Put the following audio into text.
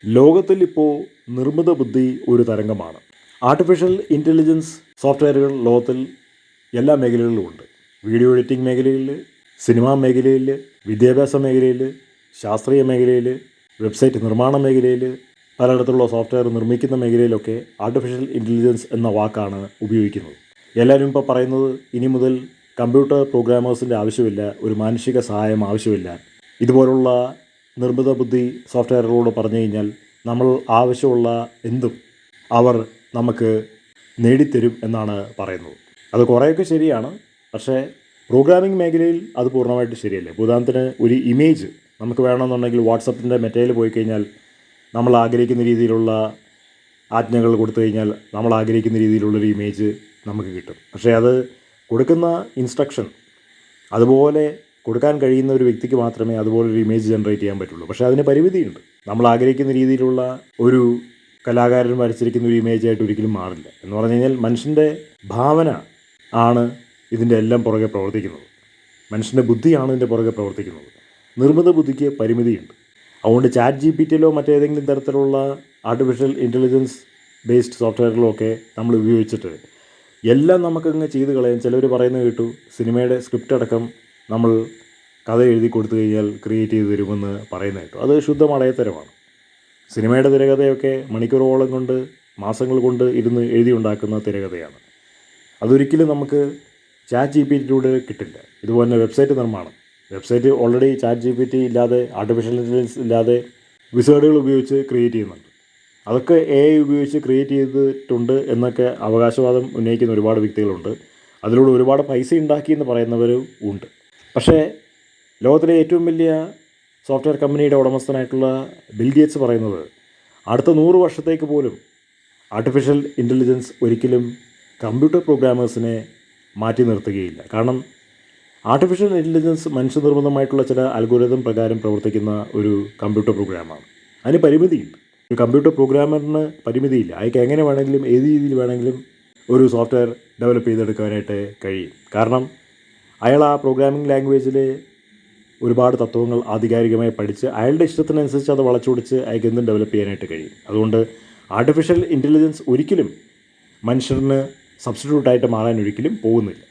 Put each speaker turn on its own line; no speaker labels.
ലോകത്തിൽ ഇപ്പോൾ നിർമ്മിത ബുദ്ധി ഒരു തരംഗമാണ്. ആർട്ടിഫിഷ്യൽ ഇൻ്റലിജൻസ് സോഫ്റ്റ്വെയറുകൾ ലോകത്തിൽ എല്ലാ മേഖലകളിലും ഉണ്ട്. വീഡിയോ എഡിറ്റിംഗ് മേഖലയിൽ, സിനിമാ മേഖലയിൽ, വിദ്യാഭ്യാസ മേഖലയിൽ, ശാസ്ത്രീയ മേഖലയിൽ, വെബ്സൈറ്റ് നിർമ്മാണ മേഖലയിൽ, പലയിടത്തുള്ള സോഫ്റ്റ്വെയർ നിർമ്മിക്കുന്ന മേഖലയിലൊക്കെ ആർട്ടിഫിഷ്യൽ ഇൻ്റലിജൻസ് എന്ന വാക്കാണ് ഉപയോഗിക്കുന്നത്. എല്ലാവരും ഇപ്പോൾ പറയുന്നത് ഇനി മുതൽ കമ്പ്യൂട്ടർ പ്രോഗ്രാമേഴ്സിൻ്റെ ആവശ്യമില്ല, ഒരു മാനുഷിക സഹായം ആവശ്യമില്ല. ഇതുപോലുള്ള നിർമ്മിത ബുദ്ധി സോഫ്റ്റ്വെയറുകളോട് പറഞ്ഞു കഴിഞ്ഞാൽ നമ്മൾ ആവശ്യമുള്ള എന്തും അവർ നമുക്ക് നേടിത്തരും എന്നാണ് പറയുന്നത്. അത് കുറേയൊക്കെ ശരിയാണ്, പക്ഷേ പ്രോഗ്രാമിംഗ് മേഖലയിൽ അത് പൂർണ്ണമായിട്ട് ശരിയല്ല. ഉദാഹരണത്തിന് ഒരു ഇമേജ് നമുക്ക് വേണമെന്നുണ്ടെങ്കിൽ വാട്സപ്പിൻ്റെ മെറ്റയിൽ പോയി കഴിഞ്ഞാൽ നമ്മൾ ആഗ്രഹിക്കുന്ന രീതിയിലുള്ള ആജ്ഞകൾ കൊടുത്തു കഴിഞ്ഞാൽ നമ്മൾ ആഗ്രഹിക്കുന്ന രീതിയിലുള്ളൊരു ഇമേജ് നമുക്ക് കിട്ടും. പക്ഷേ അത് കൊടുക്കുന്ന ഇൻസ്ട്രക്ഷൻ അതുപോലെ കൊടുക്കാൻ കഴിയുന്ന ഒരു വ്യക്തിക്ക് മാത്രമേ അതുപോലൊരു ഇമേജ് ജനറേറ്റ് ചെയ്യാൻ പറ്റുള്ളൂ. പക്ഷേ അതിന് പരിമിതിയുണ്ട്. നമ്മൾ ആഗ്രഹിക്കുന്ന രീതിയിലുള്ള ഒരു കലാകാരൻ വരച്ചിരിക്കുന്ന ഒരു ഇമേജായിട്ട് ഒരിക്കലും മാറില്ല. എന്ന് പറഞ്ഞു കഴിഞ്ഞാൽ മനുഷ്യൻ്റെ ഭാവന ആണ് ഇതിൻ്റെ എല്ലാം പുറകെ പ്രവർത്തിക്കുന്നത്. മനുഷ്യൻ്റെ ബുദ്ധിയാണ് ഇതിൻ്റെ പുറകെ പ്രവർത്തിക്കുന്നത്. നിർമ്മിത ബുദ്ധിക്ക് പരിമിതിയുണ്ട്. അതുകൊണ്ട് ChatGPTയിലോ മറ്റേതെങ്കിലും തരത്തിലുള്ള ആർട്ടിഫിഷ്യൽ ഇൻ്റലിജൻസ് ബേസ്ഡ് സോഫ്റ്റ്വെയറുകളൊക്കെ നമ്മൾ ഉപയോഗിച്ചിട്ട് എല്ലാം നമുക്കങ്ങ് ചെയ്ത് കളയാൻ. ചിലർ പറയുന്നത് കേട്ടു, സിനിമയുടെ സ്ക്രിപ്റ്റ് അടക്കം നമ്മൾ കഥ എഴുതി കൊടുത്തു കഴിഞ്ഞാൽ ക്രിയേറ്റ് ചെയ്ത് തരുമെന്ന് പറയുന്നത് കേട്ടു. അത് ശുദ്ധ മടയത്തരമാണ്. സിനിമയുടെ തിരക്കഥയൊക്കെ മണിക്കൂറോളം കൊണ്ട്, മാസങ്ങൾ കൊണ്ട് ഇരുന്ന് എഴുതി ഉണ്ടാക്കുന്ന തിരക്കഥയാണ്. അതൊരിക്കലും നമുക്ക് ChatGPTയിലൂടെ കിട്ടില്ല. ഇതുപോലെ വെബ്സൈറ്റ് നിർമ്മാണം, വെബ്സൈറ്റ് ഓൾറെഡി ChatGPT ഇല്ലാതെ, ആർട്ടിഫിഷ്യൽ ഇൻ്റലിജൻസ് ഇല്ലാതെ വിസേർഡുകൾ ഉപയോഗിച്ച് ക്രിയേറ്റ് ചെയ്യുന്നുണ്ട്. അതൊക്കെ AI ഉപയോഗിച്ച് ക്രിയേറ്റ് ചെയ്തിട്ടുണ്ട് എന്നൊക്കെ അവകാശവാദം ഉന്നയിക്കുന്ന ഒരുപാട് വ്യക്തികളുണ്ട്. അതിലൂടെ ഒരുപാട് പൈസ ഉണ്ടാക്കിയെന്ന് പറയുന്നവരും ഉണ്ട്. പക്ഷേ ലോകത്തിലെ ഏറ്റവും വലിയ സോഫ്റ്റ്വെയർ കമ്പനിയുടെ ഉടമസ്ഥനായിട്ടുള്ള ബിൽ ഗേറ്റ്സ് പറയുന്നത് അടുത്ത 100 വർഷത്തേക്ക് പോലും ആർട്ടിഫിഷ്യൽ ഇൻ്റലിജൻസ് ഒരിക്കലും കമ്പ്യൂട്ടർ പ്രോഗ്രാമേഴ്സിനെ മാറ്റി നിർത്തുകയില്ല. കാരണം ആർട്ടിഫിഷ്യൽ ഇൻ്റലിജൻസ് മനുഷ്യനിർമ്മിതമായിട്ടുള്ള ചില അൽഗോരിതം പ്രകാരം പ്രവർത്തിക്കുന്ന ഒരു കമ്പ്യൂട്ടർ പ്രോഗ്രാമാണ്. അതിന് പരിമിതിയില്ല. ഒരു കമ്പ്യൂട്ടർ പ്രോഗ്രാമറിന് പരിമിതിയില്ല. അയാൾക്ക് എങ്ങനെ വേണമെങ്കിലും ഏത് രീതിയിൽ വേണമെങ്കിലും ഒരു സോഫ്റ്റ്വെയർ ഡെവലപ്പ് ചെയ്തെടുക്കാനായിട്ട് കഴിയും. കാരണം അയാൾ ആ പ്രോഗ്രാമിംഗ് ലാംഗ്വേജിൽ ഒരുപാട് തത്വങ്ങൾ ആധികാരികമായി പഠിച്ച് അയാളുടെ ഇഷ്ടത്തിനനുസരിച്ച് അത് വളച്ചൊടിച്ച് അയാൾക്ക് എന്തും ഡെവലപ്പ് ചെയ്യാനായിട്ട് കഴിയും. അതുകൊണ്ട് ആർട്ടിഫിഷ്യൽ ഇൻ്റലിജൻസ് ഒരിക്കലും മനുഷ്യന് സബ്സ്റ്റിറ്റ്യൂട്ടായിട്ട് മാറാൻ ഒരിക്കലും പോകുന്നില്ല.